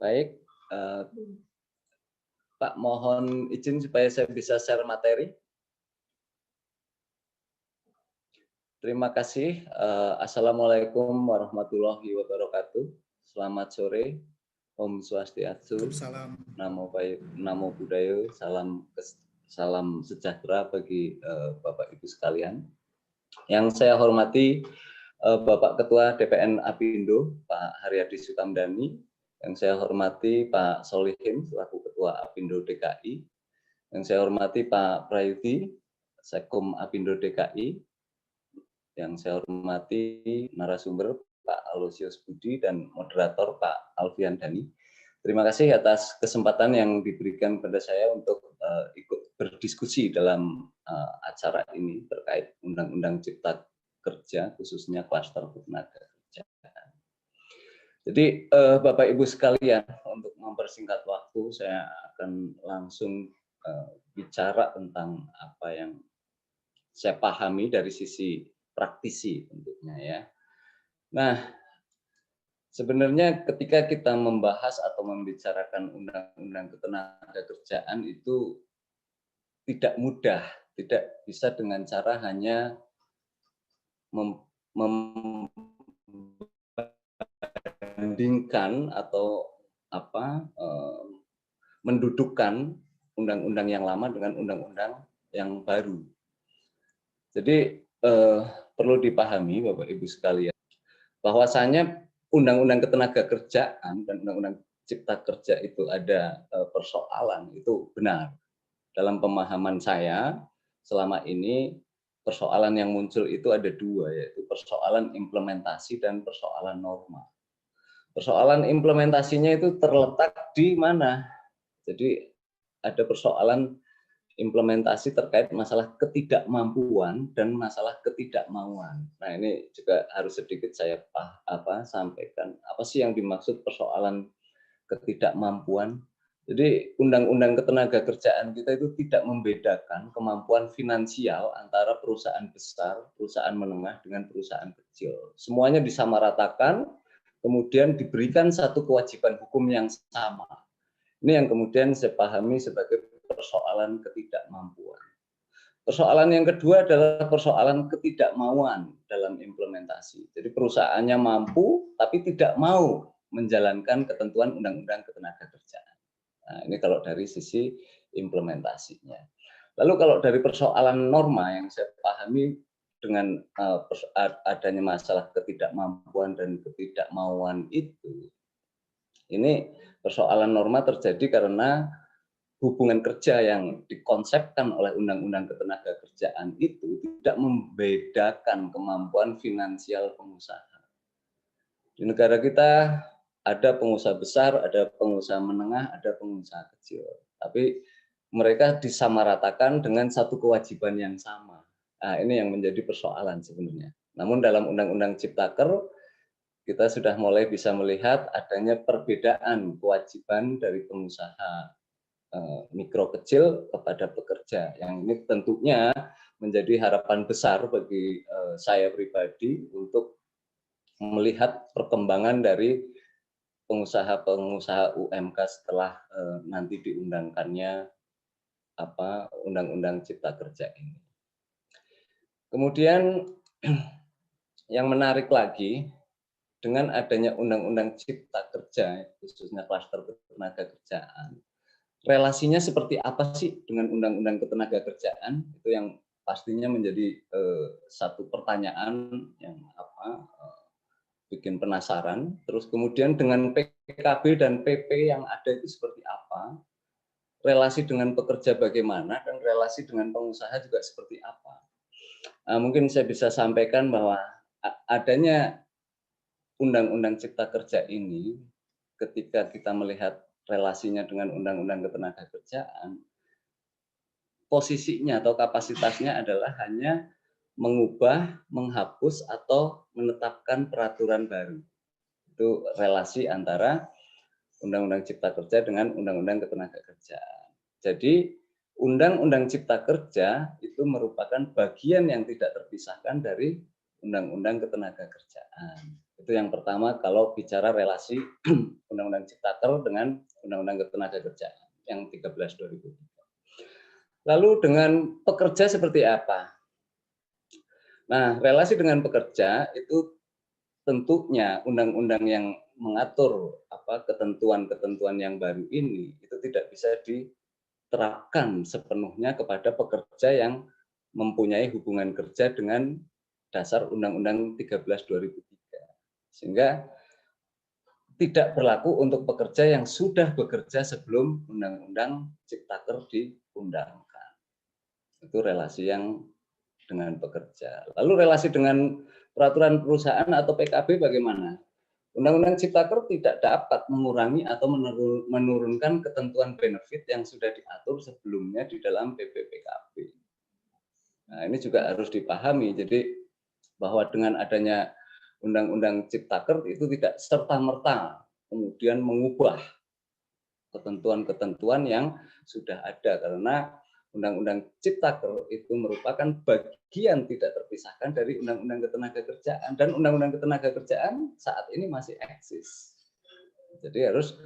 Baik, Pak, mohon izin supaya saya bisa share materi. Terima kasih. Assalamualaikum warahmatullahi wabarakatuh. Selamat sore. Om Swastiastu. Namo Buddhaya. Salam sejahtera bagi Bapak Ibu sekalian. Yang saya hormati Bapak Ketua DPN Apindo, Pak Haryadi Sukamdhani. Yang saya hormati Pak Solihin selaku Ketua Apindo DKI. Yang saya hormati Pak Prayudi, Sekum Apindo DKI. Yang saya hormati narasumber Pak Aloysius Budi dan moderator Pak Alfian Dhani. Terima kasih atas kesempatan yang diberikan kepada saya untuk ikut berdiskusi dalam acara ini terkait Undang-Undang Cipta Kerja, khususnya klaster ketenaga kerjaan. Jadi Bapak Ibu sekalian, untuk mempersingkat waktu, saya akan langsung bicara tentang apa yang saya pahami dari sisi praktisi tentunya ya. Nah, sebenarnya ketika kita membahas atau membicarakan Undang-Undang Ketenagakerjaan itu tidak mudah, tidak bisa dengan cara hanya membandingkan atau mendudukkan undang-undang yang lama dengan undang-undang yang baru. Jadi perlu dipahami Bapak Ibu sekalian bahwasanya Undang-Undang Ketenagakerjaan dan Undang-Undang Cipta Kerja itu ada persoalan, itu benar. Dalam pemahaman saya selama ini persoalan yang muncul itu ada dua, yaitu persoalan implementasi dan persoalan norma. Persoalan implementasinya itu terletak di mana? Jadi ada persoalan implementasi terkait masalah ketidakmampuan dan masalah ketidakmauan. Nah, ini juga harus sedikit saya sampaikan. Apa sih yang dimaksud persoalan ketidakmampuan? Jadi Undang-Undang Ketenagakerjaan kita itu tidak membedakan kemampuan finansial antara perusahaan besar, perusahaan menengah dengan perusahaan kecil. Semuanya disamaratakan, kemudian diberikan satu kewajiban hukum yang sama. Ini yang kemudian saya pahami sebagai persoalan ketidakmampuan. Persoalan yang kedua adalah persoalan ketidakmauan dalam implementasi. Jadi perusahaannya mampu tapi tidak mau menjalankan ketentuan Undang-Undang Ketenagakerjaan. Nah, ini kalau dari sisi implementasinya. Lalu kalau dari persoalan norma yang saya pahami dengan adanya masalah ketidakmampuan dan ketidakmauan itu, ini persoalan norma terjadi karena hubungan kerja yang dikonsepkan oleh Undang-Undang Ketenagakerjaan itu tidak membedakan kemampuan finansial pengusaha. Di negara kita ada pengusaha besar, ada pengusaha menengah, ada pengusaha kecil. Tapi mereka disamaratakan dengan satu kewajiban yang sama. Nah, ini yang menjadi persoalan sebenarnya. Namun dalam Undang-Undang Ciptaker kita sudah mulai bisa melihat adanya perbedaan kewajiban dari pengusaha mikro kecil kepada pekerja, yang ini tentunya menjadi harapan besar bagi saya pribadi untuk melihat perkembangan dari pengusaha-pengusaha UMK setelah nanti diundangkannya Undang-Undang Cipta Kerja ini. Kemudian yang menarik lagi, dengan adanya Undang-Undang Cipta Kerja, khususnya klaster ketenagakerjaan, relasinya seperti apa sih dengan Undang-Undang Ketenagakerjaan? Itu yang pastinya menjadi satu pertanyaan yang bikin penasaran. Terus kemudian dengan PKB dan PP yang ada itu seperti apa? Relasi dengan pekerja bagaimana? Dan relasi dengan pengusaha juga seperti apa? Mungkin saya bisa sampaikan bahwa adanya Undang-Undang Cipta Kerja ini, ketika kita melihat relasinya dengan Undang-Undang Ketenagakerjaan, posisinya atau kapasitasnya adalah hanya mengubah, menghapus, atau menetapkan peraturan baru. Itu relasi antara Undang-Undang Cipta Kerja dengan Undang-Undang Ketenagakerjaan. Jadi Undang-Undang Cipta Kerja itu merupakan bagian yang tidak terpisahkan dari Undang-Undang Ketenagakerjaan. Itu yang pertama kalau bicara relasi Undang-Undang Ciptaker dengan Undang-Undang Ketenagakerjaan yang 13/2003. Lalu dengan pekerja seperti apa? Nah, relasi dengan pekerja itu tentunya undang-undang yang mengatur ketentuan-ketentuan yang baru ini itu tidak bisa diterapkan sepenuhnya kepada pekerja yang mempunyai hubungan kerja dengan dasar Undang-Undang 13/2003. Sehingga tidak berlaku untuk pekerja yang sudah bekerja sebelum Undang-Undang Ciptaker diundangkan. Itu relasi yang dengan pekerja. Lalu relasi dengan peraturan perusahaan atau PKB bagaimana? Undang-Undang Ciptaker tidak dapat mengurangi atau menurunkan ketentuan benefit yang sudah diatur sebelumnya di dalam PPPKB. Nah, ini juga harus dipahami. Jadi bahwa dengan adanya Undang-Undang Ciptaker itu tidak serta-merta kemudian mengubah ketentuan-ketentuan yang sudah ada, karena Undang-Undang Ciptaker itu merupakan bagian tidak terpisahkan dari Undang-Undang Ketenagakerjaan, dan Undang-Undang Ketenagakerjaan saat ini masih eksis. Jadi harus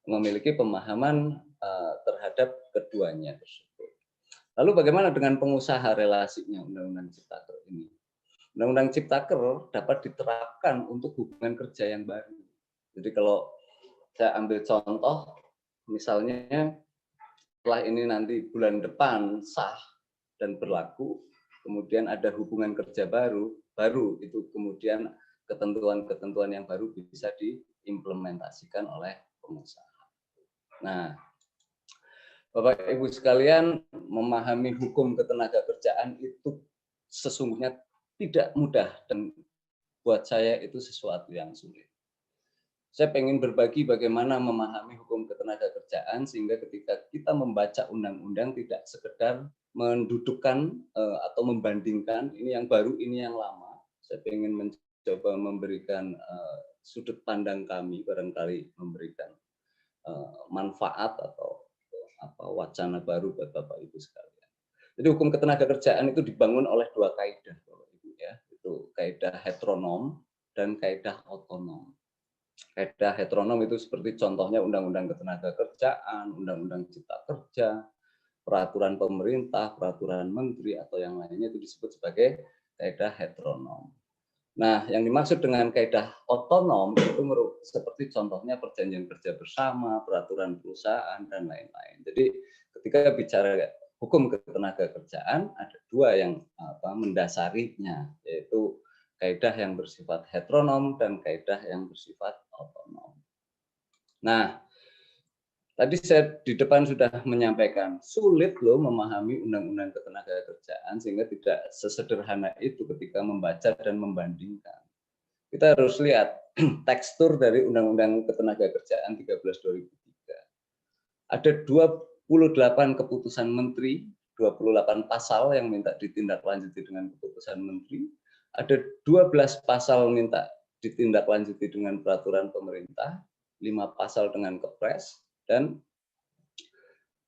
memiliki pemahaman terhadap keduanya tersebut. Lalu bagaimana dengan pengusaha relasinya Undang-Undang Ciptaker ini? Undang-Undang Ciptaker dapat diterapkan untuk hubungan kerja yang baru. Jadi kalau saya ambil contoh, misalnya setelah ini nanti bulan depan sah dan berlaku, kemudian ada hubungan kerja baru itu kemudian ketentuan-ketentuan yang baru bisa diimplementasikan oleh pengusaha. Nah, Bapak Ibu sekalian, memahami hukum ketenagakerjaan itu sesungguhnya tidak mudah dan buat saya itu sesuatu yang sulit. Saya ingin berbagi bagaimana memahami hukum ketenagakerjaan sehingga ketika kita membaca undang-undang tidak sekedar mendudukkan atau membandingkan ini yang baru, ini yang lama. Saya ingin mencoba memberikan sudut pandang kami, barangkali memberikan manfaat atau wacana baru buat Bapak Ibu sekalian. Jadi hukum ketenagakerjaan itu dibangun oleh dua kaidah, Bapak Ibu ya. Itu kaidah heteronom dan kaidah otonom. Kaidah heteronom itu seperti contohnya Undang-Undang Ketenagakerjaan, Undang-Undang Cipta Kerja, peraturan pemerintah, peraturan menteri atau yang lainnya itu disebut sebagai kaidah heteronom. Nah, yang dimaksud dengan kaidah otonom itu seperti contohnya perjanjian kerja bersama, peraturan perusahaan dan lain-lain. Jadi ketika bicara hukum ketenagakerjaan ada dua yang mendasarinya, yaitu kaidah yang bersifat heteronom dan kaidah yang bersifat otonom. Nah, tadi saya di depan sudah menyampaikan, sulit loh memahami Undang-Undang Ketenagakerjaan sehingga tidak sesederhana itu ketika membaca dan membandingkan. Kita harus lihat tekstur dari Undang-Undang Ketenagakerjaan 13/2003. Ada 28 keputusan menteri, 28 pasal yang minta ditindaklanjuti dengan keputusan menteri. Ada 12 pasal minta ditindaklanjuti dengan peraturan pemerintah, 5 pasal dengan Kepres, dan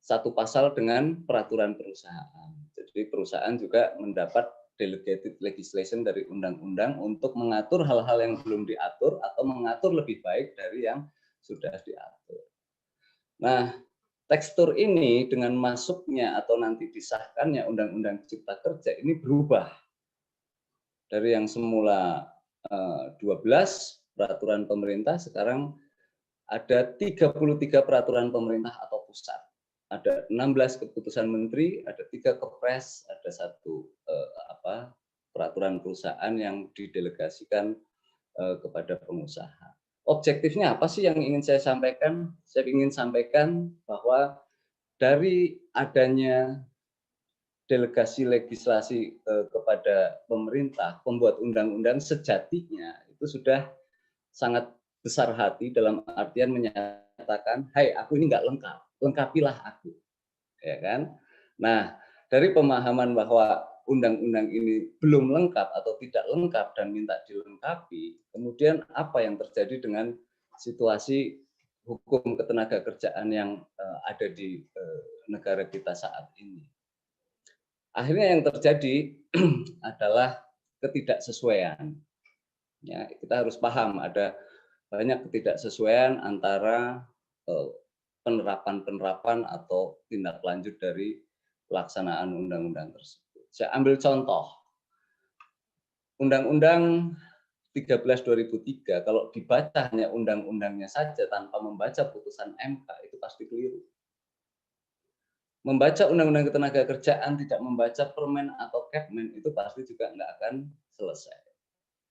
1 pasal dengan peraturan perusahaan. Jadi perusahaan juga mendapat delegated legislation dari undang-undang untuk mengatur hal-hal yang belum diatur atau mengatur lebih baik dari yang sudah diatur. Nah, tekstur ini dengan masuknya atau nanti disahkannya Undang-Undang Cipta Kerja ini berubah. Dari yang semula 12 peraturan pemerintah, sekarang ada 33 peraturan pemerintah atau pusat. Ada 16 keputusan menteri, ada 3 Kepres, ada 1 peraturan perusahaan yang didelegasikan kepada pengusaha. Objektifnya apa sih yang ingin saya sampaikan? Saya ingin sampaikan bahwa dari adanya delegasi legislasi kepada pemerintah, pembuat undang-undang sejatinya itu sudah sangat besar hati dalam artian menyatakan, hai aku ini nggak lengkap, lengkapilah aku, ya kan? Nah, dari pemahaman bahwa undang-undang ini belum lengkap atau tidak lengkap dan minta dilengkapi, kemudian apa yang terjadi dengan situasi hukum ketenagakerjaan yang ada di negara kita saat ini? Akhirnya yang terjadi adalah ketidaksesuaian. Ya, kita harus paham ada banyak ketidaksesuaian antara penerapan atau tindak lanjut dari pelaksanaan undang-undang tersebut. Saya ambil contoh, Undang-Undang 13/2003, kalau dibaca hanya undang-undangnya saja tanpa membaca putusan MK, itu pasti keliru. Membaca Undang-Undang Ketenagakerjaan, tidak membaca Permen atau Kepmen, itu pasti juga nggak akan selesai.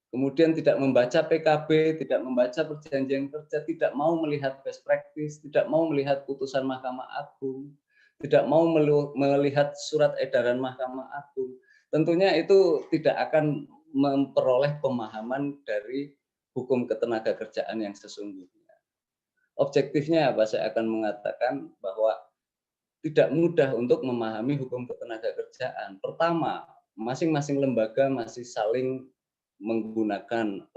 Kemudian tidak membaca PKB, tidak membaca perjanjian kerja, tidak mau melihat best practice, tidak mau melihat putusan Mahkamah Agung, tidak mau melihat surat edaran Mahkamah Agung, tentunya itu tidak akan memperoleh pemahaman dari hukum ketenagakerjaan yang sesungguhnya. Objektifnya apa? Saya akan mengatakan bahwa tidak mudah untuk memahami hukum ketenagakerjaan. Pertama, masing-masing lembaga masih saling menggunakan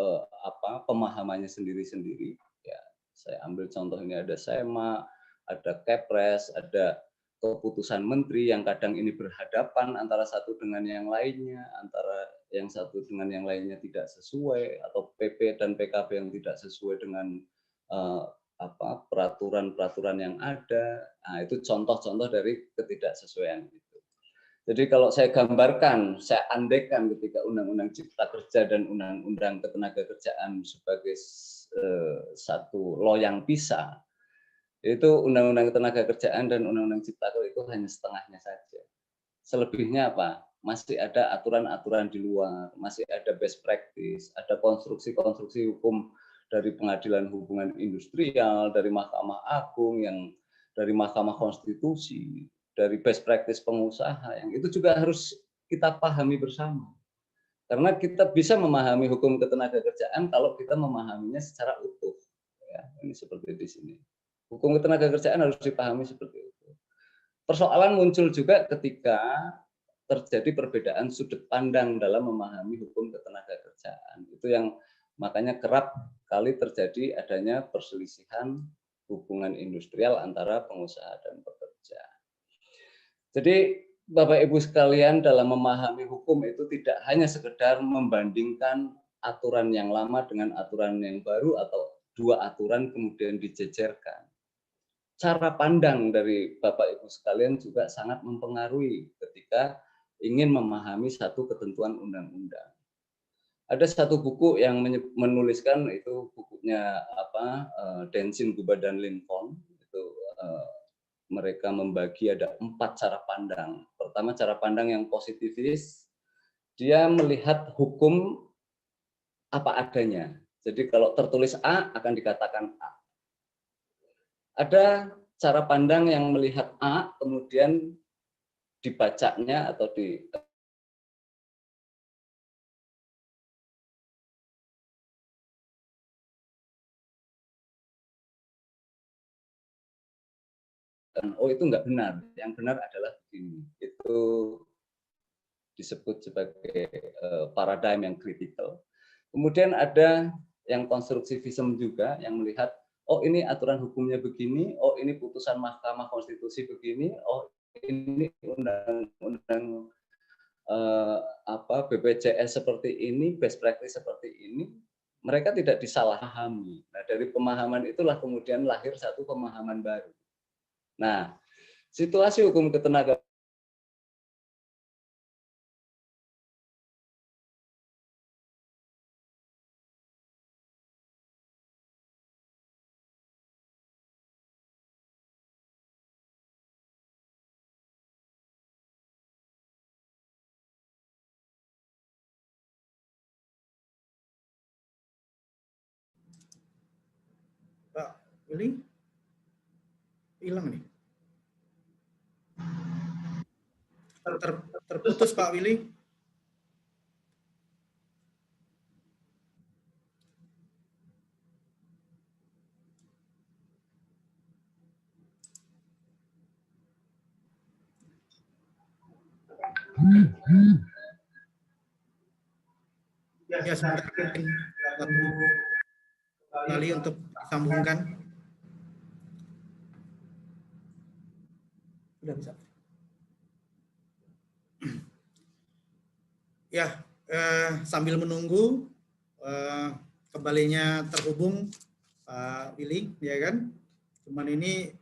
pemahamannya sendiri-sendiri. Ya, saya ambil contoh ini, ada SEMA, ada Kepres, ada keputusan menteri yang kadang ini berhadapan antara satu dengan yang lainnya, antara yang satu dengan yang lainnya tidak sesuai, atau PP dan PKB yang tidak sesuai dengan peraturan-peraturan yang ada. Nah, itu contoh-contoh dari ketidaksesuaian itu. Jadi kalau saya gambarkan, saya andaikan ketika Undang-Undang Cipta Kerja dan Undang-Undang Ketenagakerjaan sebagai satu loyang pisah, itu Undang-Undang Ketenagakerjaan dan Undang-Undang Cipta Kerja itu hanya setengahnya saja. Selebihnya apa? Masih ada aturan-aturan di luar, masih ada best practice, ada konstruksi-konstruksi hukum dari Pengadilan Hubungan Industrial, dari Mahkamah Agung, yang dari Mahkamah Konstitusi, dari best practice pengusaha, yang itu juga harus kita pahami bersama. Karena kita bisa memahami hukum ketenagakerjaan kalau kita memahaminya secara utuh. Ya, ini seperti di sini. Hukum ketenagakerjaan harus dipahami seperti itu. Persoalan muncul juga ketika terjadi perbedaan sudut pandang dalam memahami hukum ketenagakerjaan. Itu yang makanya kerap kali terjadi adanya perselisihan hubungan industrial antara pengusaha dan pekerja. Jadi Bapak Ibu sekalian, dalam memahami hukum itu tidak hanya sekedar membandingkan aturan yang lama dengan aturan yang baru atau dua aturan kemudian dijejerkan. Cara pandang dari Bapak Ibu sekalian juga sangat mempengaruhi ketika ingin memahami satu ketentuan undang-undang. Ada satu buku yang menuliskan, itu bukunya Denzin, Guba, dan Lincoln. Itu mereka membagi ada 4 cara pandang. Pertama, cara pandang yang positivis, dia melihat hukum apa adanya. Jadi kalau tertulis A akan dikatakan A. Ada cara pandang yang melihat A, kemudian dibacanya atau oh itu enggak benar, yang benar adalah begini. Itu disebut sebagai paradigm yang kritikal. Kemudian ada yang konstruktivisme juga, yang melihat oh ini aturan hukumnya begini, oh ini putusan Mahkamah Konstitusi begini, oh ini undang-undang BPJS seperti ini, best practice seperti ini. Mereka tidak disalahpahami. Nah, dari pemahaman itulah kemudian lahir satu pemahaman baru. Nah, situasi hukum ketenagakerjaan Pak Willy hilang nih. Terputus Pak Willy. Ya sebentar mungkin kembali untuk disambungkan. Sudah bisa. Ya, sambil menunggu kembalinya terhubung Pak Willy, ya kan? Cuman ini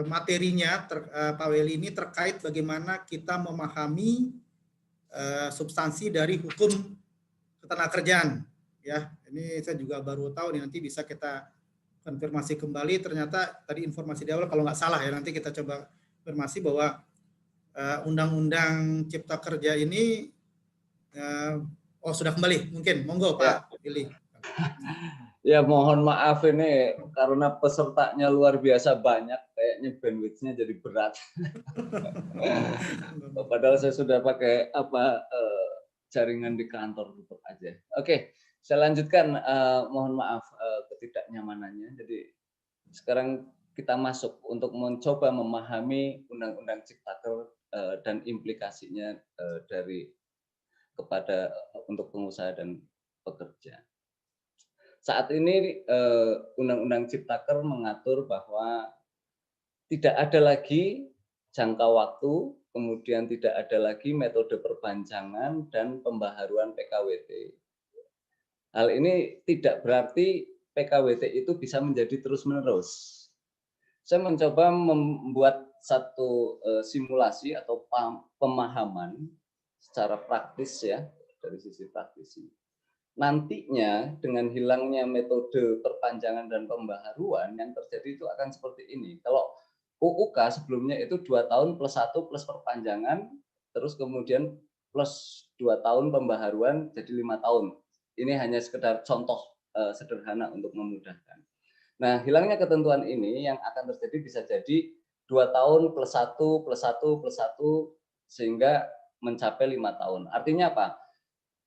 materinya Pak Willy ini terkait bagaimana kita memahami substansi dari hukum ketenagakerjaan, ya. Ini saya juga baru tahu nih, nanti bisa kita konfirmasi kembali. Ternyata tadi informasi di awal kalau nggak salah ya, nanti kita coba konfirmasi bahwa Undang-Undang Cipta Kerja ini sudah kembali, mungkin monggo Pak Willy. Ya mohon maaf ini karena pesertanya luar biasa banyak, kayaknya bandwidth-nya jadi berat. Padahal saya sudah pakai jaringan di kantor tutup aja. Oke, saya lanjutkan. Mohon maaf ketidaknyamanannya. Jadi sekarang kita masuk untuk mencoba memahami Undang-Undang Ciptaker dan implikasinya kepada untuk pengusaha dan pekerja. Saat ini Undang-Undang Ciptaker mengatur bahwa tidak ada lagi jangka waktu, kemudian tidak ada lagi metode perpanjangan dan pembaharuan PKWT. Hal ini tidak berarti PKWT itu bisa menjadi terus-menerus. Saya mencoba membuat satu simulasi atau pemahaman secara praktis ya, dari sisi praktisi. Nantinya dengan hilangnya metode perpanjangan dan pembaharuan yang terjadi itu akan seperti ini. Kalau UUK sebelumnya itu 2 tahun plus 1 plus perpanjangan, terus kemudian plus 2 tahun pembaharuan jadi 5 tahun. Ini hanya sekedar contoh sederhana untuk memudahkan. Nah, hilangnya ketentuan ini yang akan terjadi bisa jadi 2 tahun plus 1 plus 1 plus 1 sehingga mencapai 5 tahun. Artinya apa?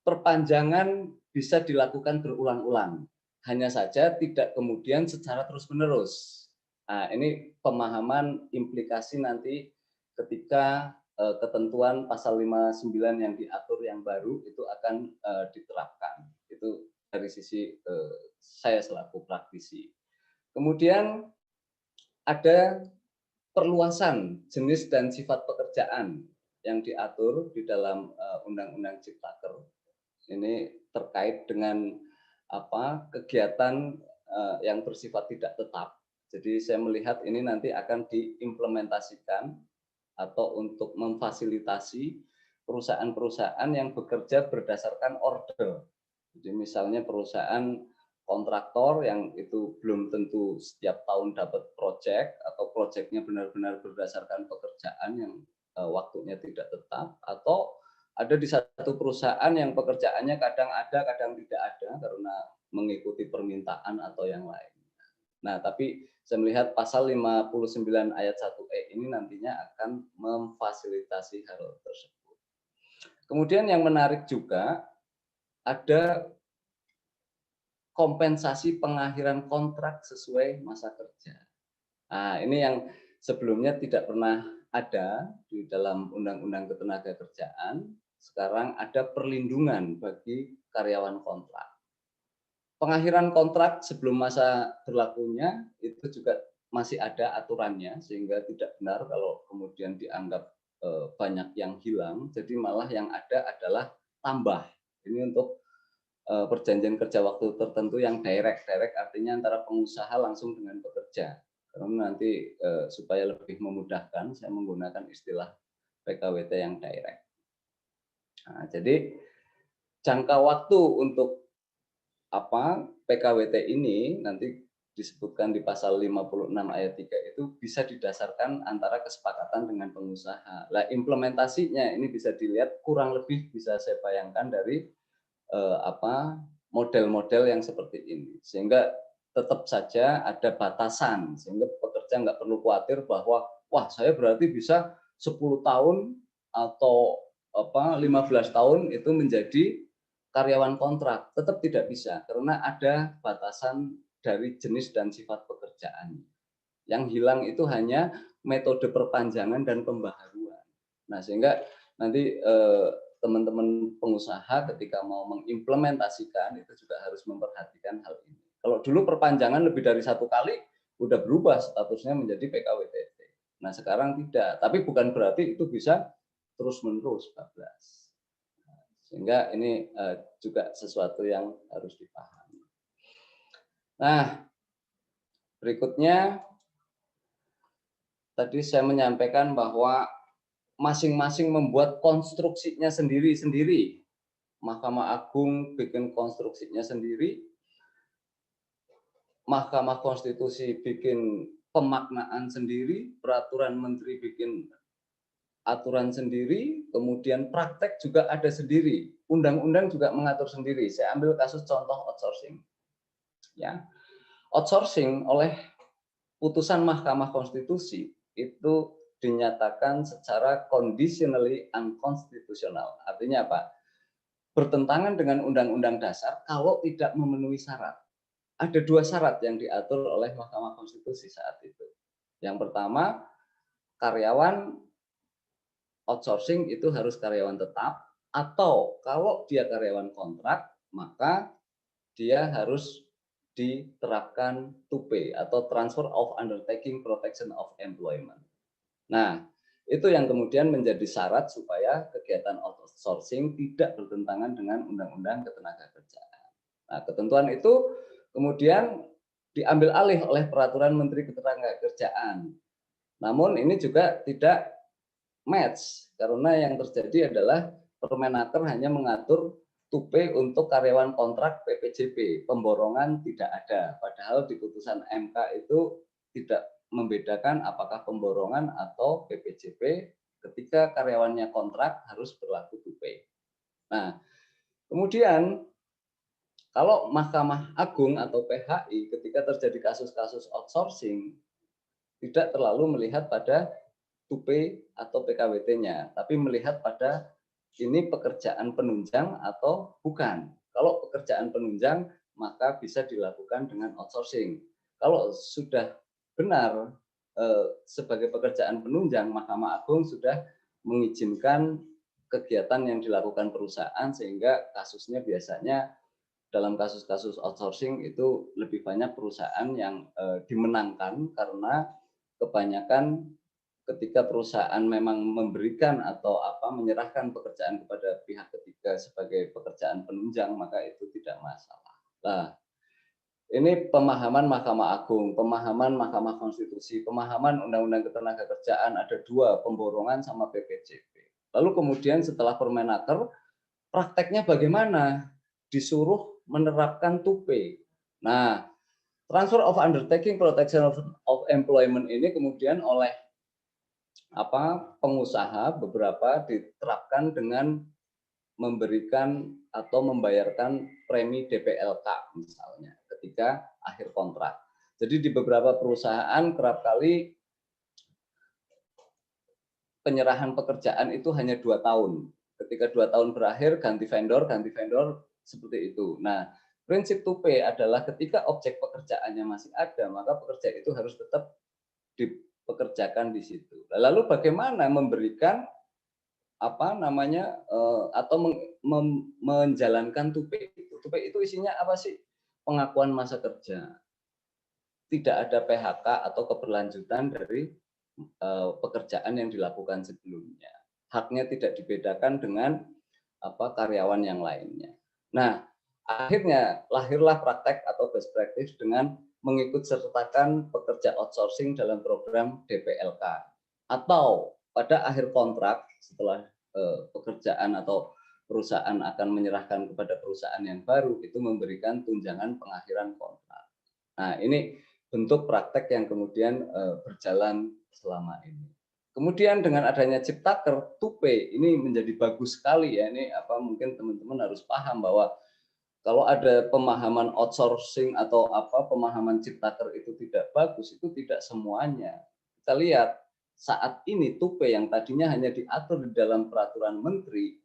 Perpanjangan bisa dilakukan berulang-ulang, hanya saja tidak kemudian secara terus-menerus. Nah, ini pemahaman implikasi nanti ketika ketentuan pasal 59 yang diatur yang baru itu akan diterapkan. Itu dari sisi saya selaku praktisi. Kemudian ada perluasan jenis dan sifat pekerjaan yang diatur di dalam Undang-Undang Ciptaker. Ini terkait dengan kegiatan yang bersifat tidak tetap. Jadi saya melihat ini nanti akan diimplementasikan atau untuk memfasilitasi perusahaan-perusahaan yang bekerja berdasarkan order. Jadi misalnya perusahaan kontraktor yang itu belum tentu setiap tahun dapat proyek atau proyeknya benar-benar berdasarkan pekerjaan yang waktunya tidak tetap, atau ada di satu perusahaan yang pekerjaannya kadang ada, kadang tidak ada karena mengikuti permintaan atau yang lain. Nah, tapi saya melihat pasal 59 ayat 1E ini nantinya akan memfasilitasi hal tersebut. Kemudian yang menarik juga ada kompensasi pengakhiran kontrak sesuai masa kerja. Nah, ini yang sebelumnya tidak pernah ada di dalam Undang-Undang Ketenagakerjaan. Sekarang ada perlindungan bagi karyawan kontrak. Pengakhiran kontrak sebelum masa berlakunya itu juga masih ada aturannya, sehingga tidak benar kalau kemudian dianggap banyak yang hilang. Jadi malah yang ada adalah tambah. Ini untuk perjanjian kerja waktu tertentu yang direct artinya antara pengusaha langsung dengan pekerja. Karena nanti supaya lebih memudahkan, saya menggunakan istilah PKWT yang direct. Nah, jadi jangka waktu untuk PKWT ini nanti disebutkan di pasal 56 ayat 3 itu bisa didasarkan antara kesepakatan dengan pengusaha. Nah, implementasinya ini bisa dilihat kurang lebih bisa saya bayangkan dari model-model yang seperti ini, sehingga tetap saja ada batasan, sehingga pekerja nggak perlu khawatir bahwa wah saya berarti bisa 10 tahun atau 15 tahun itu menjadi karyawan kontrak. Tetap tidak bisa karena ada batasan dari jenis dan sifat pekerjaan. Yang hilang itu hanya metode perpanjangan dan pembaharuan. Nah, sehingga nanti teman-teman pengusaha ketika mau mengimplementasikan itu juga harus memperhatikan hal ini. Kalau dulu perpanjangan lebih dari 1 kali, udah berubah statusnya menjadi PKWTT. Nah, sekarang tidak. Tapi bukan berarti itu bisa terus-menerus, 14. Sehingga ini juga sesuatu yang harus dipahami. Nah, berikutnya tadi saya menyampaikan bahwa masing-masing membuat konstruksinya sendiri-sendiri. Mahkamah Agung bikin konstruksinya sendiri, Mahkamah Konstitusi bikin pemaknaan sendiri, peraturan menteri bikin aturan sendiri, kemudian praktek juga ada sendiri, undang-undang juga mengatur sendiri. Saya ambil kasus contoh outsourcing. Ya, outsourcing oleh putusan Mahkamah Konstitusi itu dinyatakan secara conditionally unconstitutional. Artinya apa? Bertentangan dengan Undang-Undang Dasar kalau tidak memenuhi syarat. Ada dua syarat yang diatur oleh Mahkamah Konstitusi saat itu. Yang pertama, karyawan outsourcing itu harus karyawan tetap, atau kalau dia karyawan kontrak, maka dia harus diterapkan 2P atau Transfer of Undertaking Protection of Employment. Nah, itu yang kemudian menjadi syarat supaya kegiatan outsourcing tidak bertentangan dengan Undang-Undang Ketenagakerjaan. Nah, ketentuan itu kemudian diambil alih oleh Peraturan Menteri Ketenagakerjaan. Namun ini juga tidak match karena yang terjadi adalah Permenaker hanya mengatur 2P untuk karyawan kontrak PPJP, pemborongan tidak ada. Padahal di putusan MK itu tidak membedakan apakah pemborongan atau PPJP ketika karyawannya kontrak harus berlaku 2P. Nah, kemudian kalau Mahkamah Agung atau PHI ketika terjadi kasus-kasus outsourcing tidak terlalu melihat pada 2P atau PKWT-nya, tapi melihat pada ini pekerjaan penunjang atau bukan. Kalau pekerjaan penunjang, maka bisa dilakukan dengan outsourcing. Kalau sudah benar sebagai pekerjaan penunjang, Mahkamah Agung sudah mengizinkan kegiatan yang dilakukan perusahaan, sehingga kasusnya biasanya dalam kasus-kasus outsourcing itu lebih banyak perusahaan yang dimenangkan karena kebanyakan ketika perusahaan memang memberikan atau menyerahkan pekerjaan kepada pihak ketiga sebagai pekerjaan penunjang, maka itu tidak masalah. Nah, ini pemahaman Mahkamah Agung, pemahaman Mahkamah Konstitusi, pemahaman Undang-Undang Ketenagakerjaan ada dua, pemborongan sama PPJP. Lalu kemudian setelah Permenaker, prakteknya bagaimana? Disuruh menerapkan 2P. Nah, Transfer of Undertaking Protection of Employment ini kemudian oleh pengusaha beberapa diterapkan dengan memberikan atau membayarkan premi DPLK misalnya ketika akhir kontrak. Jadi di beberapa perusahaan kerap kali penyerahan pekerjaan itu hanya 2 tahun. Ketika 2 tahun berakhir ganti vendor seperti itu. Nah, prinsip 2P adalah ketika objek pekerjaannya masih ada, maka pekerja itu harus tetap dipekerjakan di situ. Lalu bagaimana memberikan atau menjalankan 2P itu? 2P itu isinya apa sih? Pengakuan masa kerja. Tidak ada PHK atau keberlanjutan dari pekerjaan yang dilakukan sebelumnya. Haknya tidak dibedakan dengan karyawan yang lainnya. Nah, akhirnya lahirlah praktek atau best practice dengan mengikut sertakan pekerja outsourcing dalam program DPLK. Atau pada akhir kontrak setelah pekerjaan atau perusahaan akan menyerahkan kepada perusahaan yang baru, itu memberikan tunjangan pengakhiran kontrak. Nah, ini bentuk praktek yang kemudian berjalan selama ini. Kemudian dengan adanya Ciptaker 2P ini menjadi bagus sekali ya. Ini mungkin teman-teman harus paham bahwa kalau ada pemahaman outsourcing atau pemahaman Ciptaker itu tidak bagus, itu tidak semuanya. Kita lihat saat ini 2P yang tadinya hanya diatur di dalam peraturan menteri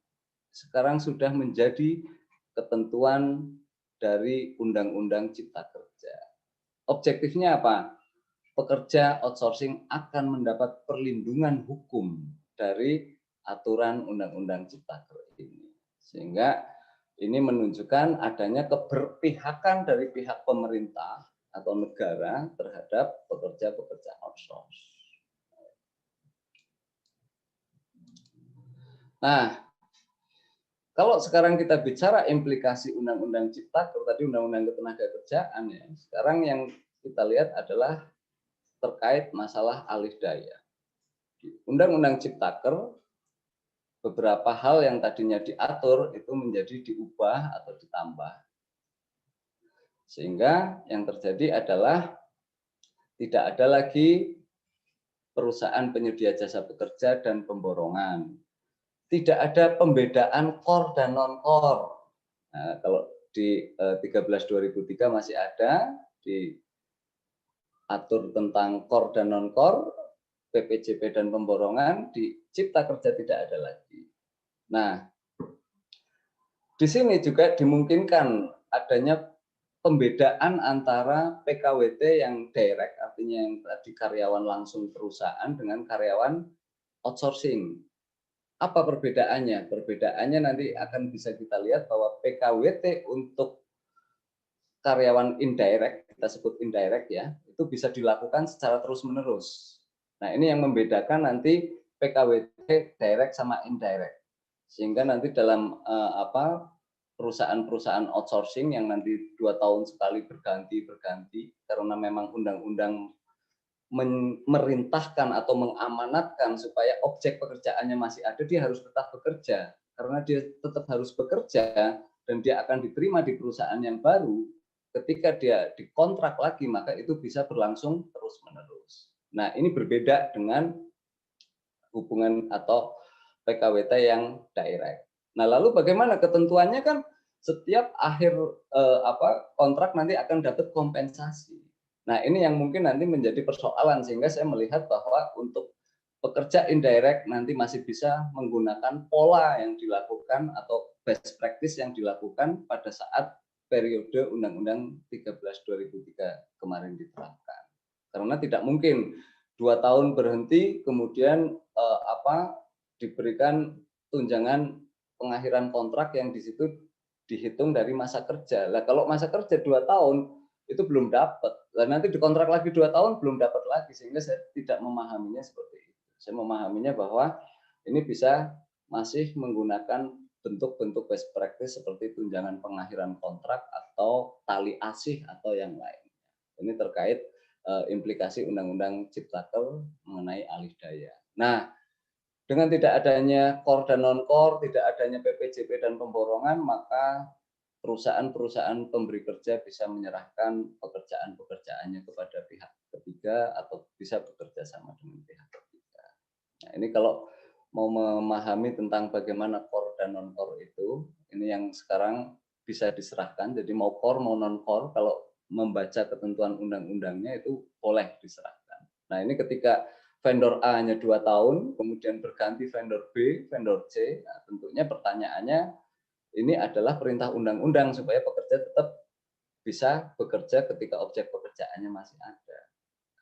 sekarang sudah menjadi ketentuan dari Undang-Undang Cipta Kerja. Objektifnya apa? Pekerja outsourcing akan mendapat perlindungan hukum dari aturan Undang-Undang Cipta Kerja ini. Sehingga ini menunjukkan adanya keberpihakan dari pihak pemerintah atau negara terhadap pekerja-pekerja outsource. Nah, kalau sekarang kita bicara implikasi Undang-Undang Ciptaker, tadi Undang-Undang Ketenagakerjaan ya, sekarang yang kita lihat adalah terkait masalah alih daya. Undang-Undang Ciptaker, beberapa hal yang tadinya diatur itu menjadi diubah atau ditambah. Sehingga yang terjadi adalah tidak ada lagi perusahaan penyedia jasa pekerja dan pemborongan. Tidak ada pembedaan core dan non-core. Nah, kalau di 13/2003 masih ada diatur tentang core dan non-core, PPJP dan pemborongan, di Cipta Kerja tidak ada lagi. Nah, di sini juga dimungkinkan adanya pembedaan antara PKWT yang direct, artinya yang tadi karyawan langsung perusahaan, dengan karyawan outsourcing. Apa perbedaannya? Perbedaannya nanti akan bisa kita lihat bahwa PKWT untuk karyawan indirect, kita sebut indirect ya, itu bisa dilakukan secara terus-menerus. Nah, ini yang membedakan nanti PKWT direct sama indirect. Sehingga nanti dalam perusahaan-perusahaan outsourcing yang nanti 2 tahun sekali berganti karena memang undang-undang merintahkan atau mengamanatkan supaya objek pekerjaannya masih ada, dia harus tetap bekerja. Karena dia tetap harus bekerja dan dia akan diterima di perusahaan yang baru, ketika dia dikontrak lagi, maka itu bisa berlangsung terus-menerus. Nah, ini berbeda dengan hubungan atau PKWT yang direct. Nah, lalu bagaimana ketentuannya? Kan setiap akhir kontrak nanti akan dapat kompensasi. Nah, ini yang mungkin nanti menjadi persoalan, sehingga saya melihat bahwa untuk pekerja indirect nanti masih bisa menggunakan pola yang dilakukan atau best practice yang dilakukan pada saat periode Undang-Undang 13/2003 kemarin diterapkan. Karena tidak mungkin 2 tahun berhenti kemudian diberikan tunjangan pengakhiran kontrak yang di situ dihitung dari masa kerja. Lah kalau masa kerja 2 tahun itu belum dapat. Dan nanti dikontrak lagi 2 tahun belum dapat lagi, sehingga saya tidak memahaminya seperti itu. Saya memahaminya bahwa ini bisa masih menggunakan bentuk-bentuk best practice seperti tunjangan pengakhiran kontrak atau tali asih atau yang lain. Ini terkait implikasi Undang-Undang Ciptaker mengenai alih daya. Nah, dengan tidak adanya core dan non-core, tidak adanya PPJP dan pemborongan, maka perusahaan-perusahaan pemberi kerja bisa menyerahkan pekerjaan-pekerjaannya kepada pihak ketiga atau bisa bekerja sama dengan pihak ketiga. Nah, ini kalau mau memahami tentang bagaimana core dan non-core itu, ini yang sekarang bisa diserahkan. Jadi mau core mau non-core, kalau membaca ketentuan undang-undangnya itu boleh diserahkan. Nah, ini ketika vendor A hanya 2 tahun, kemudian berganti vendor B, vendor C, nah, tentunya pertanyaannya, ini adalah perintah undang-undang supaya pekerja tetap bisa bekerja ketika objek pekerjaannya masih ada.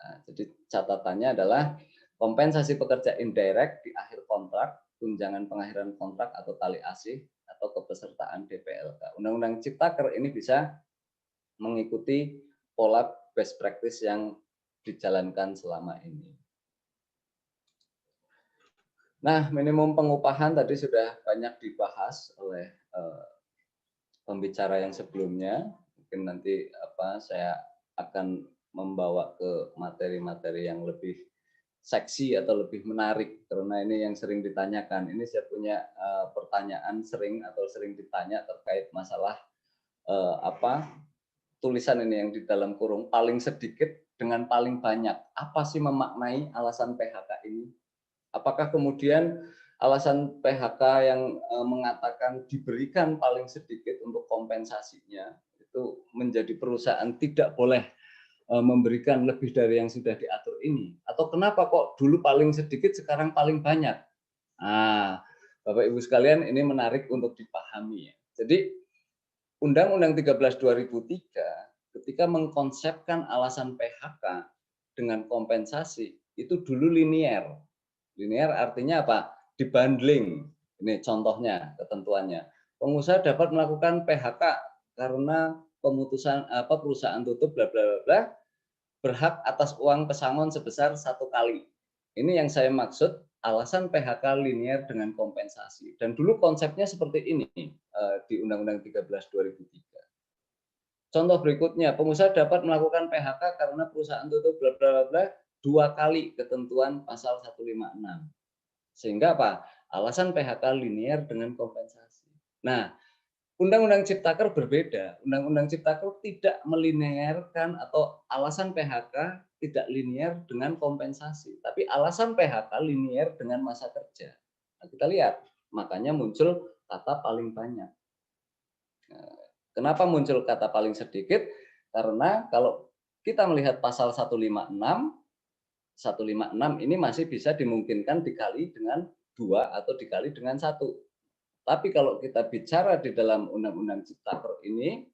Nah, jadi catatannya adalah kompensasi pekerja indirect di akhir kontrak, tunjangan pengakhiran kontrak atau tali asih, atau kepesertaan DPLK. Undang-Undang Ciptaker ini bisa mengikuti pola best practice yang dijalankan selama ini. Nah, minimum pengupahan tadi sudah banyak dibahas oleh pembicara yang sebelumnya. Mungkin nanti saya akan membawa ke materi-materi yang lebih seksi atau lebih menarik, karena ini yang sering ditanyakan. Ini saya punya pertanyaan sering ditanya terkait masalah tulisan ini yang di dalam kurung paling sedikit dengan paling banyak. Apa sih memaknai alasan PHK ini? Apakah kemudian alasan PHK yang mengatakan diberikan paling sedikit untuk kompensasinya itu menjadi perusahaan tidak boleh memberikan lebih dari yang sudah diatur ini? Atau kenapa kok dulu paling sedikit sekarang paling banyak? Nah, Bapak Ibu sekalian, ini menarik untuk dipahami ya. Jadi Undang-Undang 13/2003 ketika mengkonsepkan alasan PHK dengan kompensasi itu dulu linear. Linear artinya apa? Dibundling. Ini contohnya, ketentuannya. Pengusaha dapat melakukan PHK karena pemutusan perusahaan tutup bla bla bla, berhak atas uang pesangon sebesar 1 kali. Ini yang saya maksud alasan PHK linear dengan kompensasi. Dan dulu konsepnya seperti ini di Undang-Undang 13 2003. Contoh berikutnya, pengusaha dapat melakukan PHK karena perusahaan tutup bla bla bla 2 kali ketentuan pasal 156. Sehingga apa? Alasan PHK linear dengan kompensasi. Nah, Undang-Undang Ciptaker berbeda. Undang-Undang Ciptaker tidak melinearkan atau alasan PHK tidak linear dengan kompensasi, tapi alasan PHK linear dengan masa kerja. Nah, kita lihat, makanya muncul kata paling banyak. Nah, kenapa muncul kata paling sedikit? Karena kalau kita melihat pasal 156 ini masih bisa dimungkinkan dikali dengan 2 atau dikali dengan 1. Tapi kalau kita bicara di dalam Undang-Undang Ciptaker ini,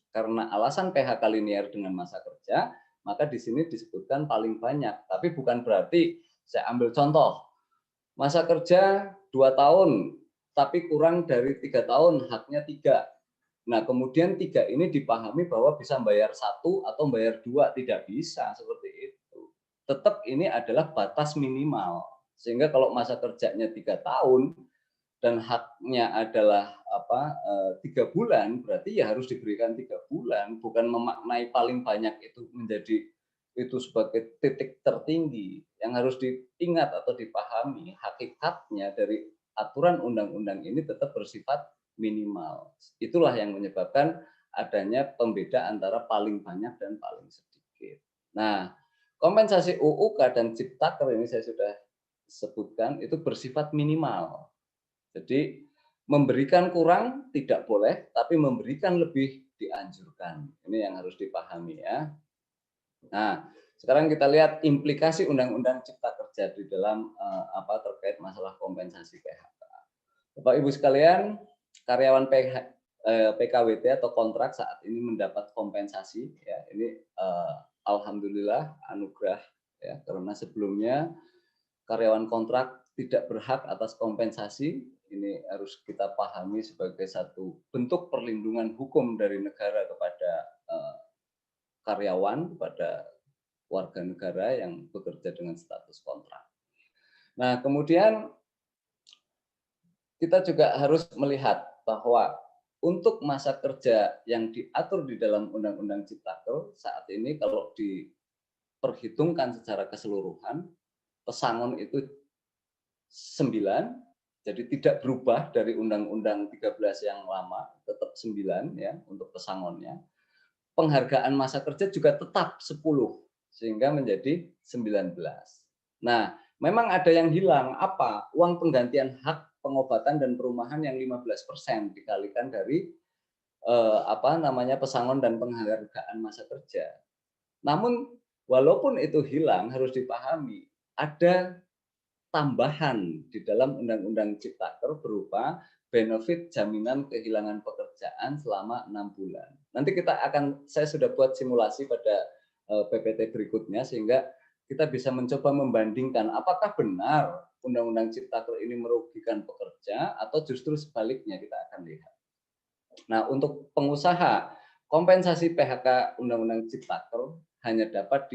karena alasan PHK linear dengan masa kerja, maka di sini disebutkan paling banyak. Tapi bukan berarti, saya ambil contoh, masa kerja 2 tahun, tapi kurang dari 3 tahun, haknya 3. Nah, kemudian 3 ini dipahami bahwa bisa bayar 1 atau bayar 2, tidak bisa seperti itu. Tetap ini adalah batas minimal. Sehingga kalau masa kerjanya 3 tahun, dan haknya adalah 3 bulan, berarti ya harus diberikan 3 bulan, bukan memaknai paling banyak itu menjadi itu sebagai titik tertinggi. Yang harus diingat atau dipahami, hakikatnya dari aturan undang-undang ini tetap bersifat minimal. Itulah yang menyebabkan adanya pembeda antara paling banyak dan paling sedikit. Nah, kompensasi UUK dan Ciptaker ini saya sudah sebutkan itu bersifat minimal. Jadi memberikan kurang tidak boleh, tapi memberikan lebih dianjurkan. Ini yang harus dipahami ya. Nah, sekarang kita lihat implikasi Undang-Undang Cipta Kerja di dalam terkait masalah kompensasi PHK. Bapak Ibu sekalian, karyawan PKWT atau kontrak saat ini mendapat kompensasi ya. Ini alhamdulillah anugerah ya, karena sebelumnya karyawan kontrak tidak berhak atas kompensasi. Ini harus kita pahami sebagai satu bentuk perlindungan hukum dari negara kepada karyawan, kepada warga negara yang bekerja dengan status kontrak. Nah, kemudian kita juga harus melihat bahwa untuk masa kerja yang diatur di dalam Undang-Undang Ciptaker saat ini kalau diperhitungkan secara keseluruhan, pesangon itu 9, jadi tidak berubah dari Undang-Undang 13 yang lama, tetap 9 ya untuk pesangonnya. Penghargaan masa kerja juga tetap 10, sehingga menjadi 19. Nah, memang ada yang hilang, apa? Uang penggantian hak pengobatan dan perumahan yang 15% dikalikan dari pesangon dan penghargaan masa kerja. Namun walaupun itu hilang, harus dipahami ada tambahan di dalam Undang-Undang Ciptaker berupa benefit jaminan kehilangan pekerjaan selama 6 bulan. Nanti saya sudah buat simulasi pada PPT berikutnya sehingga kita bisa mencoba membandingkan apakah benar Undang-Undang Ciptaker ini merugikan pekerja atau justru sebaliknya, kita akan lihat. Nah, untuk pengusaha, kompensasi PHK Undang-Undang Ciptaker hanya dapat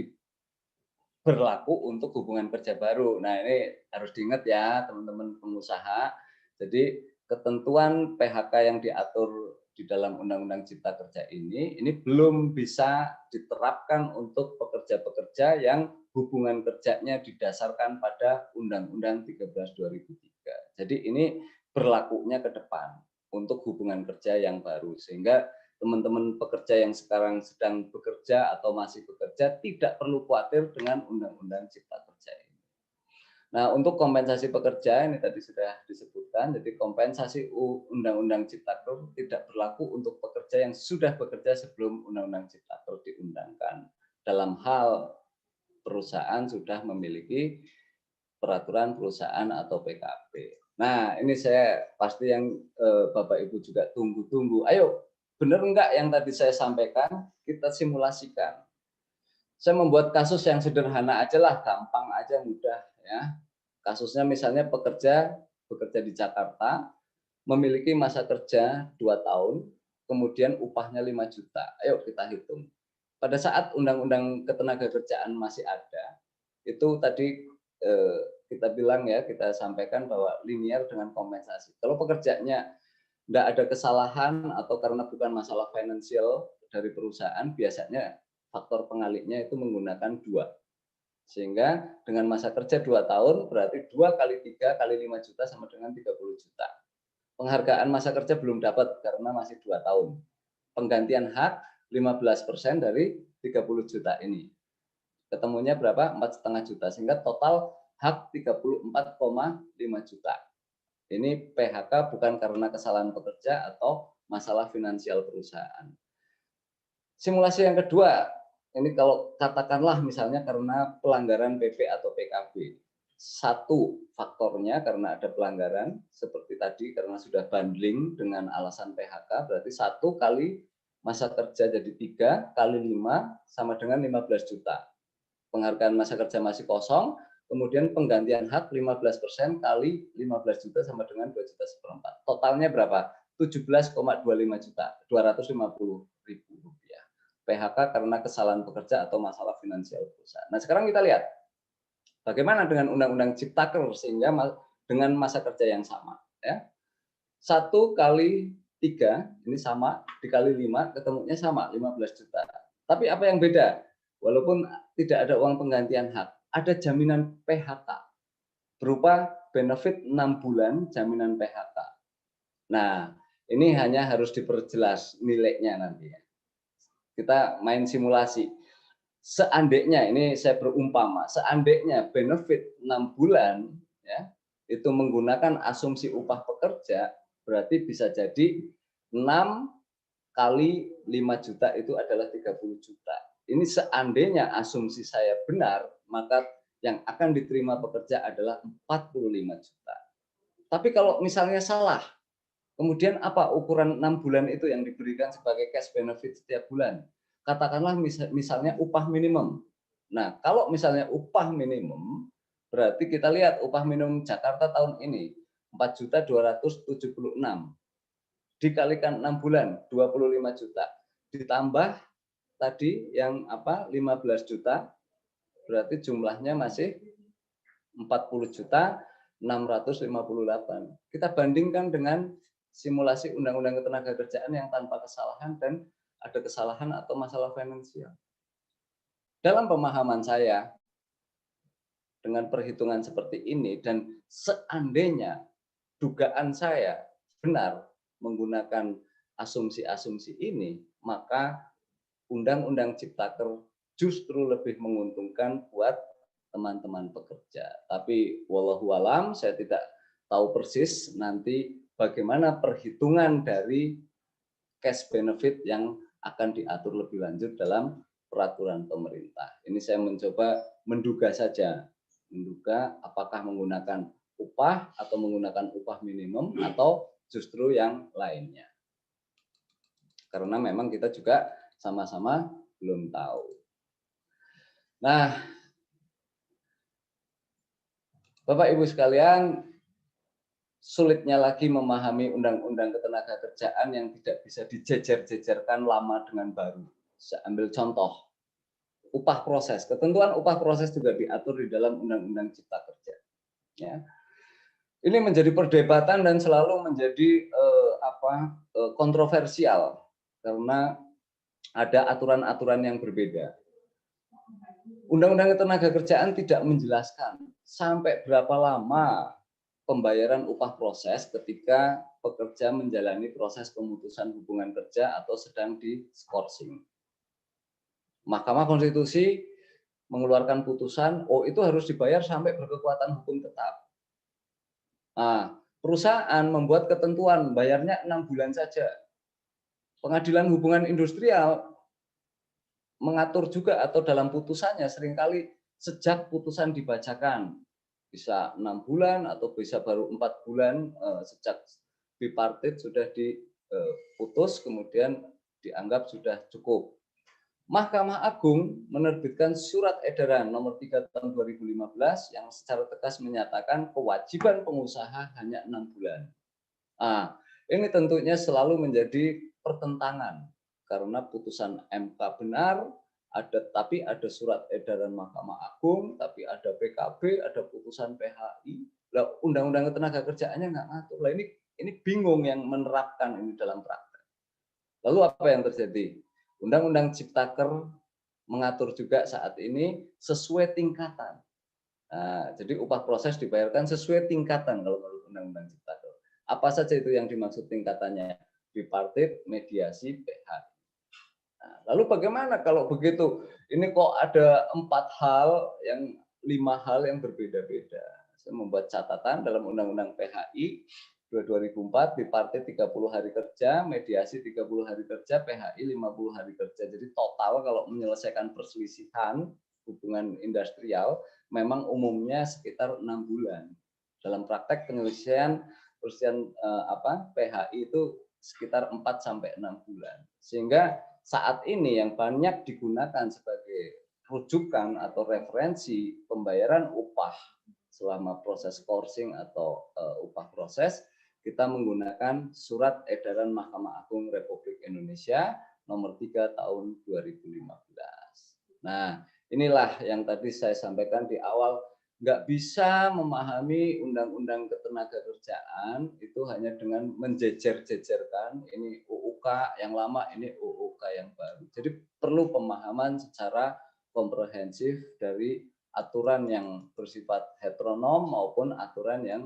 berlaku untuk hubungan kerja baru. Nah, ini harus diingat ya teman-teman pengusaha. Jadi ketentuan PHK yang diatur di dalam Undang-Undang Cipta Kerja ini belum bisa diterapkan untuk pekerja-pekerja yang hubungan kerjanya didasarkan pada Undang-Undang 13 2003. Jadi ini berlakunya ke depan untuk hubungan kerja yang baru, sehingga teman-teman pekerja yang sekarang sedang bekerja atau masih bekerja tidak perlu khawatir dengan Undang-Undang Cipta Kerja ini. Nah, untuk kompensasi pekerja ini tadi sudah disebutkan, jadi kompensasi Undang-Undang Cipta Kerja tidak berlaku untuk pekerja yang sudah bekerja sebelum Undang-Undang Cipta Kerja diundangkan. Dalam hal perusahaan sudah memiliki peraturan perusahaan atau PKP. Nah, ini saya pasti yang Bapak Ibu juga tunggu-tunggu. Ayo, benar enggak yang tadi saya sampaikan? Kita simulasikan. Saya membuat kasus yang sederhana aja lah, gampang aja, mudah ya. Kasusnya misalnya bekerja di Jakarta, memiliki masa kerja 2 tahun, kemudian upahnya 5 juta. Ayo kita hitung. Pada saat Undang-Undang Ketenagakerjaan masih ada, itu tadi kita bilang ya, kita sampaikan bahwa linear dengan kompensasi. Kalau pekerjanya tidak ada kesalahan atau karena bukan masalah finansial dari perusahaan, biasanya faktor pengalihnya itu menggunakan 2. Sehingga dengan masa kerja 2 tahun, berarti 2 kali 3 kali 5 juta sama dengan 30 juta. Penghargaan masa kerja belum dapat karena masih 2 tahun. Penggantian hak 15% dari 30 juta ini. Ketemunya berapa? 4,5 juta. Sehingga total hak 34,5 juta. Ini PHK bukan karena kesalahan pekerja atau masalah finansial perusahaan. Simulasi yang kedua, ini kalau katakanlah misalnya karena pelanggaran PP atau PKB. Satu faktornya karena ada pelanggaran, seperti tadi karena sudah bundling dengan alasan PHK, berarti 1 kali masa kerja jadi 3 kali 5 sama dengan 15 juta. Penghargaan masa kerja masih kosong, kemudian penggantian hak 15% kali 15 juta sama dengan 2 juta seperempat. Totalnya berapa? 17,25 juta, 250.000 rupiah. PHK karena kesalahan pekerja atau masalah finansial perusahaan. Nah, sekarang kita lihat bagaimana dengan Undang-Undang Ciptaker sehingga dengan masa kerja yang sama. Ya. 1 kali 3 ini sama, dikali 5 ketemunya sama, 15 juta. Tapi apa yang beda? Walaupun tidak ada uang penggantian hak, ada jaminan PHK berupa benefit 6 bulan jaminan PHK. Nah, ini hanya harus diperjelas nilainya nanti ya. Kita main simulasi. Seandainya, ini saya berumpama, seandainya benefit 6 bulan ya, itu menggunakan asumsi upah pekerja, berarti bisa jadi 6 kali 5 juta itu adalah 30 juta. Ini seandainya asumsi saya benar, maka yang akan diterima pekerja adalah 45 juta. Tapi kalau misalnya salah, kemudian apa ukuran 6 bulan itu yang diberikan sebagai cash benefit setiap bulan? Katakanlah misalnya upah minimum. Nah, kalau misalnya upah minimum, berarti kita lihat upah minimum Jakarta tahun ini 4.276. Dikalikan 6 bulan, 25 juta. Ditambah tadi yang 15 juta, berarti jumlahnya masih 40 juta 658. Kita bandingkan dengan simulasi Undang-Undang Ketenagakerjaan yang tanpa kesalahan dan ada kesalahan atau masalah finansial. Dalam pemahaman saya, dengan perhitungan seperti ini dan seandainya dugaan saya benar menggunakan asumsi-asumsi ini, maka Undang-Undang Ciptaker justru lebih menguntungkan buat teman-teman pekerja. Tapi wallahu alam, saya tidak tahu persis nanti bagaimana perhitungan dari cash benefit yang akan diatur lebih lanjut dalam peraturan pemerintah. Ini saya mencoba menduga saja, menduga apakah menggunakan upah atau menggunakan upah minimum atau justru yang lainnya. Karena memang kita juga sama-sama belum tahu. Nah, Bapak Ibu sekalian, sulitnya lagi memahami Undang-Undang Ketenagakerjaan yang tidak bisa dijejer-jejerkan lama dengan baru. Saya ambil contoh, upah proses. Ketentuan upah proses juga diatur di dalam Undang-Undang Cipta Kerja. Ya. Ini menjadi perdebatan dan selalu menjadi kontroversial karena ada aturan-aturan yang berbeda. Undang-Undang Ketenagakerjaan tidak menjelaskan sampai berapa lama pembayaran upah proses ketika pekerja menjalani proses pemutusan hubungan kerja atau sedang di skorsing. Mahkamah Konstitusi mengeluarkan putusan, itu harus dibayar sampai berkekuatan hukum tetap. Nah, perusahaan membuat ketentuan bayarnya 6 bulan saja. Pengadilan Hubungan Industrial mengatur juga atau dalam putusannya seringkali sejak putusan dibacakan bisa 6 bulan atau bisa baru 4 bulan sejak bipartit sudah diputus kemudian dianggap sudah cukup. Mahkamah Agung menerbitkan surat edaran nomor 3 tahun 2015 yang secara tegas menyatakan kewajiban pengusaha hanya 6 bulan. Nah, ini tentunya selalu menjadi pertentangan karena putusan MK benar, tapi ada surat edaran Mahkamah Agung, tapi ada PKB, ada putusan PHI. Lah undang-undang ketenaga kerjaannya nggak ngatur. Lah ini bingung yang menerapkan ini dalam praktek. Lalu apa yang terjadi? Undang-undang Ciptaker mengatur juga saat ini sesuai tingkatan. Nah, jadi upah proses dibayarkan sesuai tingkatan kalau menurut Undang-Undang Ciptaker. Apa saja itu yang dimaksud tingkatannya? Bipartit, mediasi, PHI. Nah, lalu bagaimana kalau begitu? Ini kok ada 5 hal yang berbeda-beda. Saya membuat catatan dalam Undang-Undang PHI 2004, bipartit 30 hari kerja, mediasi 30 hari kerja, PHI 50 hari kerja. Jadi total kalau menyelesaikan perselisihan hubungan industrial memang umumnya sekitar 6 bulan. Dalam praktek penyelesaian PHI itu sekitar 4 sampai 6 bulan. Sehingga saat ini yang banyak digunakan sebagai rujukan atau referensi pembayaran upah selama proses coursing atau upah proses, kita menggunakan Surat Edaran Mahkamah Agung Republik Indonesia nomor 3 tahun 2015. Nah, inilah yang tadi saya sampaikan di awal, nggak bisa memahami undang-undang ketenaga kerjaan itu hanya dengan menjejer-jejerkan ini UUK yang lama, ini UUK yang baru. Jadi perlu pemahaman secara komprehensif dari aturan yang bersifat heteronom maupun aturan yang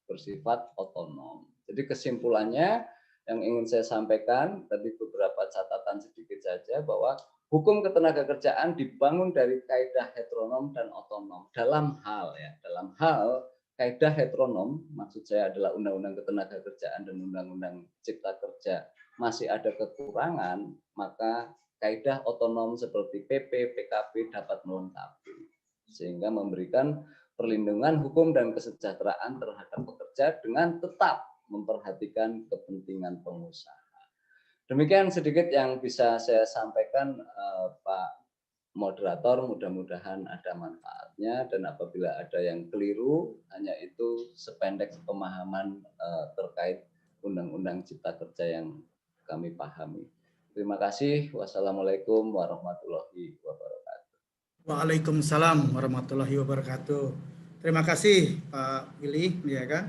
bersifat otonom. Jadi kesimpulannya yang ingin saya sampaikan tadi beberapa catatan sedikit saja bahwa hukum ketenaga kerjaan dibangun dari kaidah heteronom dan otonom. Dalam hal kaidah heteronom, maksud saya adalah Undang-Undang Ketenaga Kerjaan dan Undang-Undang Cipta Kerja masih ada kekurangan, maka kaidah otonom seperti PP, PKB dapat melengkapi. Sehingga memberikan perlindungan hukum dan kesejahteraan terhadap pekerja dengan tetap memperhatikan kepentingan pengusaha. Demikian sedikit yang bisa saya sampaikan, Pak Moderator. Mudah-mudahan ada manfaatnya, dan apabila ada yang keliru, hanya itu sependek pemahaman terkait Undang-Undang Cipta Kerja yang kami pahami. Terima kasih. Wassalamualaikum warahmatullahi wabarakatuh. Waalaikumsalam warahmatullahi wabarakatuh. Terima kasih Pak Willy, ya kan.